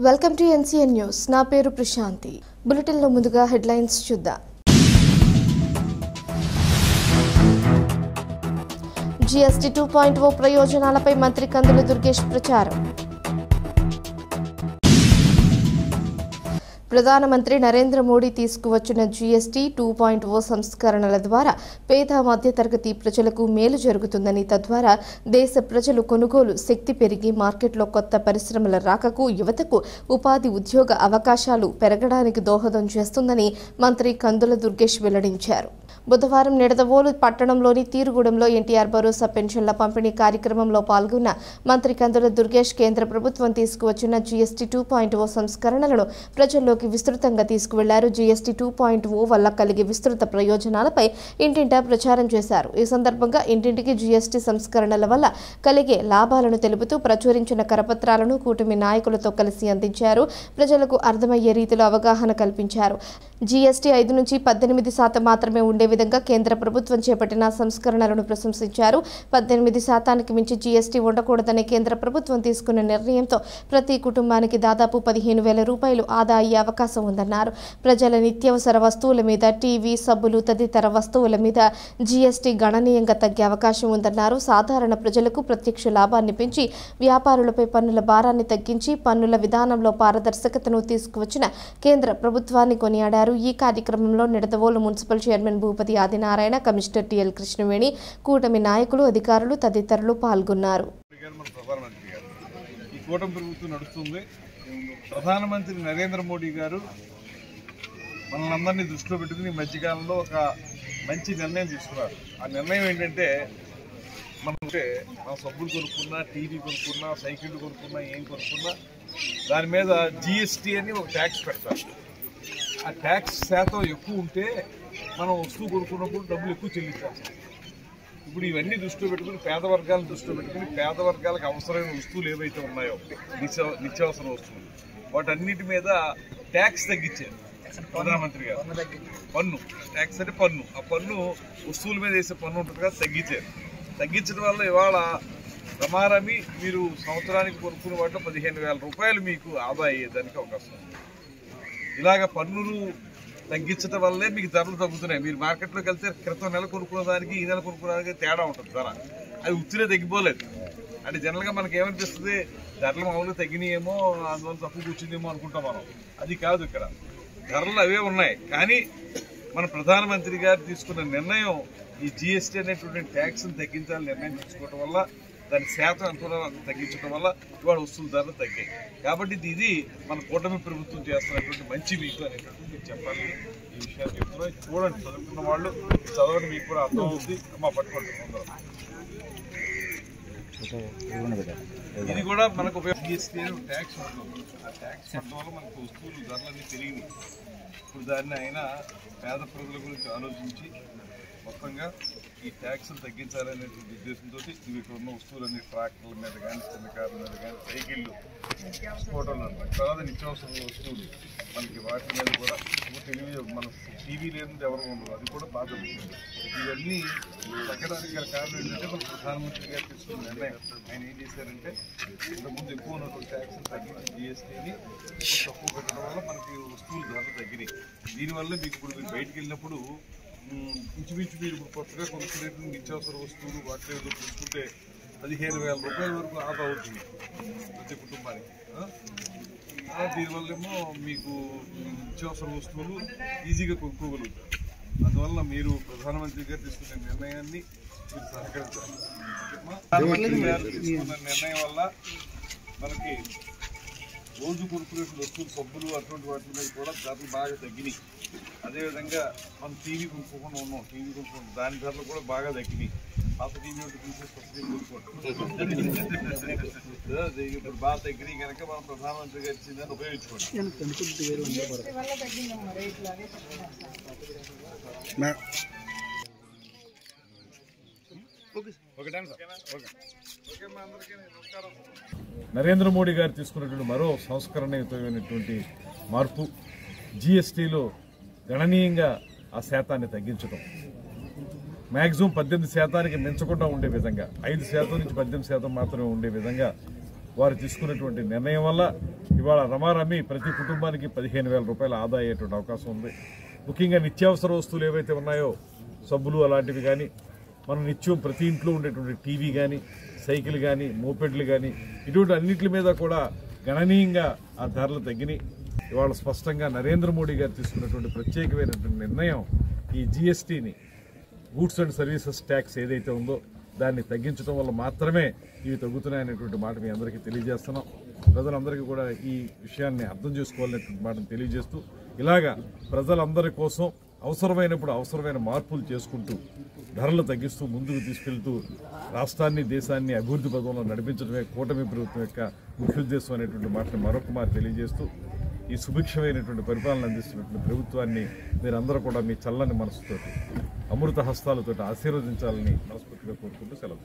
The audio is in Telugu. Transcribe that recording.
Welcome to NCN news. నా పేరు ప్రశాంతి. బులెటిన్ లో ముందుగా హెడ్లైన్స్ చూద్దాం. జీఎస్టీ 2.0 ప్రయోజనాలపై మంత్రి కందుల దుర్గేష్ ప్రచారం. ప్రధానమంత్రి నరేంద్ర మోడీ తీసుకువచ్చిన జీఎస్టీ 2.0 సంస్కరణల ద్వారా పేద మధ్యతరగతి ప్రజలకు మేలు జరుగుతుందని, తద్వారా దేశ ప్రజలు కొనుగోలు శక్తి పెరిగి మార్కెట్లో కొత్త పరిశ్రమల రాకకు, యువతకు ఉపాధి ఉద్యోగ అవకాశాలు పెరగడానికి దోహదం చేస్తుందని మంత్రి కందుల దుర్గేష్ వెల్లడించారు. బుధవారం నిడదవోలు పట్టణంలోని తీరుగూడెంలో ఎన్టీఆర్ భరోసా పెన్షన్ల పంపిణీ కార్యక్రమంలో పాల్గొన్న మంత్రి కందుల దుర్గేష్ కేంద్ర ప్రభుత్వం తీసుకువచ్చిన జీఎస్టీ 2.0 సంస్కరణలను ప్రజల్లోకి విస్తృతంగా తీసుకువెళ్లారు. జీఎస్టీ 2.0 వల్ల కలిగే విస్తృత ప్రయోజనాలపై ఇంటింటా ప్రచారం చేశారు. ఈ సందర్భంగా ఇంటింటికి జీఎస్టీ సంస్కరణల వల్ల కలిగే లాభాలను తెలుపుతూ ప్రచురించిన కరపత్రాలను కూటమి నాయకులతో కలిసి అందించారు. ప్రజలకు అర్థమయ్యే రీతిలో అవగాహన కల్పించారు. జీఎస్టీ 5 నుంచి 18% మాత్రమే ఉండే విధంగా కేంద్ర ప్రభుత్వం చేపట్టిన సంస్కరణలను ప్రశంసించారు. 18% మించి జీఎస్టీ ఉండకూడదనే కేంద్ర ప్రభుత్వం తీసుకున్న నిర్ణయంతో ప్రతి కుటుంబానికి దాదాపు 15,000 రూపాయలు ఆదా అయ్యే అవకాశం ఉందన్నారు. ప్రజల నిత్యావసర వస్తువుల మీద, టీవీ, సబ్బులు తదితర వస్తువుల మీద జీఎస్టీ గణనీయంగా తగ్గే అవకాశం ఉందన్నారు. సాధారణ ప్రజలకు ప్రత్యక్ష లాభాన్ని పెంచి వ్యాపారులపై పన్నుల భారాన్ని తగ్గించి పన్నుల విధానంలో పారదర్శకతను తీసుకువచ్చిన కేంద్ర ప్రభుత్వాన్ని కొనియాడారు. ఈ కార్యక్రమంలో Nidadavolu municipal chairman Bhupathi Adinarayana, commissioner TL Krishnaveni, కూటమి నాయకులు, అధికారులు తదితరులు పాల్గొన్నారు. ప్రధానమంత్రి నరేంద్ర మోడీ గారు మనల్ని దృష్టిలో పెట్టుకుని మధ్యకాలంలో ఒక మంచి నిర్ణయం తీసుకున్నారు. ఆ నిర్ణయం ఏంటంటే, మనం సబ్బులు కొనుక్కున్నా, టీవీ కొనుక్కున్నా, సైకిళ్ళు కొనుక్కున్నా, ఏం కొనుక్కున్నా దాని మీద జిఎస్టీ అని ఒక ట్యాక్స్ పెడతారు. ఆ ట్యాక్స్ శాతం ఎక్కువ ఉంటే మనం వస్తువు కొనుక్కున్నప్పుడు డబ్బులు ఎక్కువ చెల్లించాలి. ఇప్పుడు ఇవన్నీ దృష్టిలో పెట్టుకుని పేద వర్గాలను దృష్టిలో పెట్టుకుని పేద వర్గాలకు అవసరమైన వస్తువులు ఏవైతే ఉన్నాయో, నిత్యావసర వస్తువులు, వాటన్నిటి మీద ట్యాక్స్ తగ్గించారు ప్రధానమంత్రి గారు. పన్ను ట్యాక్స్ అంటే పన్ను, ఆ పన్ను వస్తువుల మీద వేసే పన్ను ఉంటుంది కదా, తగ్గించారు. తగ్గించడం వల్ల ఇవాళ రమారమి మీరు సంవత్సరానికి కొనుక్కునే వాటిలో 15,000 రూపాయలు మీకు ఆదా అయ్యేదానికి అవకాశం ఉంది. ఇలాగ పన్నులు తగ్గించడం వల్లే మీకు ధరలు తగ్గుతున్నాయి. మీరు మార్కెట్లోకి వెళ్తే క్రితం నెల కొనుక్కున్న దానికి ఈ నెల కొనుక్కున్న దానికి తేడా ఉంటుంది ధర. అది ఉత్తినే తగ్గిపోలేదు. అంటే జనరల్గా మనకి ఏమనిపిస్తుంది, ధరలు మామూలుగా తగ్గినాయేమో, అందువల్ల తక్కువ కూర్చుందేమో అనుకుంటాం మనం. అది కాదు, ఇక్కడ ధరలు అవే ఉన్నాయి. కానీ మన ప్రధానమంత్రి గారు తీసుకున్న నిర్ణయం ఈ జిఎస్టీ అనేటువంటి ట్యాక్స్ని తగ్గించాలని నిర్ణయం తీసుకోవడం వల్ల, దాని శాతం ఎంతో తగ్గించడం వల్ల ఇవాళ వస్తువుల ధరలు తగ్గాయి. కాబట్టి ఇది మన కూటమి ప్రభుత్వం చేస్తున్నటువంటి మంచి మీకు అనేటువంటి మీకు చెప్పాలి. ఈ విషయాలు చెప్తున్నా, చూడండి, చదువుకున్న వాళ్ళు చదవడం మీకు కూడా అర్థం అవుతుంది. అమ్మా పట్టుకోండి. ఇది కూడా మనకు ఉపయోగం. జిఎస్టీ ట్యాక్స్ ఉంటుంది. ఆ ట్యాక్స్ పట్టడం వల్ల మనకు వస్తువులు ధరలన్నీ పెరిగినాయి. ఇప్పుడు దాన్ని అయినా పేద ప్రజల గురించి ఆలోచించి మొత్తంగా ఈ ట్యాక్స్లు తగ్గించాలనేటువంటి ఉద్దేశంతో ఇవి ఇక్కడ ఉన్న వస్తువులన్నీ ట్రాక్టర్ల మీద కానీ, చిన్న కార్ల మీద కానీ, సైకిళ్ళు, ఫోటోలు, తర్వాత నిత్యావసర వస్తువులు మనకి వాటి మీద కూడా మన టీవీ లేనిది ఎవరు ఉండదు, అది కూడా బాధ ఉంటుంది. ఇవన్నీ తగ్గడానికి గల కారణం ఏంటంటే, మన ప్రధానమంత్రి గారు తీసుకున్న నిర్ణయం. ఆయన ఏం చేశారంటే, ఇంతకుముందు ఎక్కువ ఉన్నటువంటి ట్యాక్స్లు తగ్గించి జిఎస్టీని తక్కువ పెట్టడం వల్ల మనకి వస్తువులు ధరలు తగ్గినాయి. దీనివల్ల మీకు ఇప్పుడు మీరు బయటికి వెళ్ళినప్పుడు ఇంచుమించు మీరు ఇప్పుడు కొత్తగా కొనుక్కునేటువంటి నిత్యావసర వస్తువులు వాటి ఏదో తీసుకుంటే 15,000 రూపాయల వరకు ఆదా అవుతుంది ప్రతి కుటుంబానికి. దీనివల్లేమో మీకు నిత్యావసర వస్తువులు ఈజీగా కొనుక్కోగలుగుతారు. అందువల్ల మీరు ప్రధానమంత్రి గారు తీసుకునే నిర్ణయాన్ని మీరు సహకరించాలి. ప్రధానమంత్రి గారు తీసుకున్న నిర్ణయం వల్ల మనకి రోజు కొనుక్కునే వస్తువులు, సబ్బులు, అటువంటి వాటి మీద కూడా ధరలు బాగా తగ్గినాయి. అదేవిధంగా మనం టీవీ కొనుక్కోకుండా ఉన్నాం, టీవీ కొనుక్కుంటాం, దాని ధరలు కూడా బాగా తగ్గినాయి. పాత టీవీ ఒకటి తీసేసి కొత్త టీవీ కొనుక్కోండి. ఇప్పుడు బాగా తగ్గినాయి కనుక మనం ప్రధానమంత్రి గారు ఇచ్చిందని ఉపయోగించుకోండి. నరేంద్ర మోడీ గారు తీసుకున్నటువంటి మరో సంస్కరణయుతమైనటువంటి మార్పు జిఎస్టీలో గణనీయంగా ఆ శాతాన్ని తగ్గించడం. మ్యాక్సిమం 18% మించకుండా ఉండే విధంగా, 5% నుంచి 18% మాత్రమే ఉండే విధంగా వారు తీసుకున్నటువంటి నిర్ణయం వల్ల ఇవాళ రమారమి ప్రతి కుటుంబానికి 15,000 రూపాయలు ఆదా అయ్యేటువంటి అవకాశం ఉంది. ముఖ్యంగా నిత్యావసర వస్తువులు ఏవైతే ఉన్నాయో సబ్బులు అలాంటివి కానీ, మనం నిత్యం ప్రతి ఇంట్లో ఉండేటువంటి టీవీ కానీ, సైకిల్ కానీ, మోపెడ్లు కానీ, ఇటువంటి అన్నింటి మీద కూడా గణనీయంగా ఆ ధరలు తగ్గినాయి. ఇవాళ స్పష్టంగా నరేంద్ర మోడీ గారు తీసుకున్నటువంటి ప్రత్యేకమైనటువంటి నిర్ణయం ఈ జిఎస్టీని, గూడ్స్ అండ్ సర్వీసెస్ ట్యాక్స్ ఏదైతే ఉందో దాన్ని తగ్గించడం వల్ల మాత్రమే ఇవి తగ్గుతున్నాయనేటువంటి మాట మీ అందరికీ తెలియజేస్తున్నాం. ప్రజలందరికీ కూడా ఈ విషయాన్ని అర్థం చేసుకోవాలనేటువంటి మాటను తెలియజేస్తూ, ఇలాగా ప్రజలందరి కోసం అవసరమైనప్పుడు అవసరమైన మార్పులు చేసుకుంటూ ధరలు తగ్గిస్తూ ముందుకు తీసుకెళ్తూ రాష్ట్రాన్ని, దేశాన్ని అభివృద్ధి పదంలో నడిపించడమే కూటమి ప్రభుత్వం యొక్క ముఖ్య ఉద్దేశం అనేటువంటి మాటను మరొక మారు తెలియజేస్తూ, ఈ సుభిక్షమైనటువంటి పరిపాలన అందిస్తున్నటువంటి ప్రభుత్వాన్ని మీరందరూ కూడా మీ చల్లని మనసుతోటి, అమృత హస్తాలతో ఆశీర్వదించాలని మనస్ఫూర్తిగా కోరుకుంటూ సెలవు.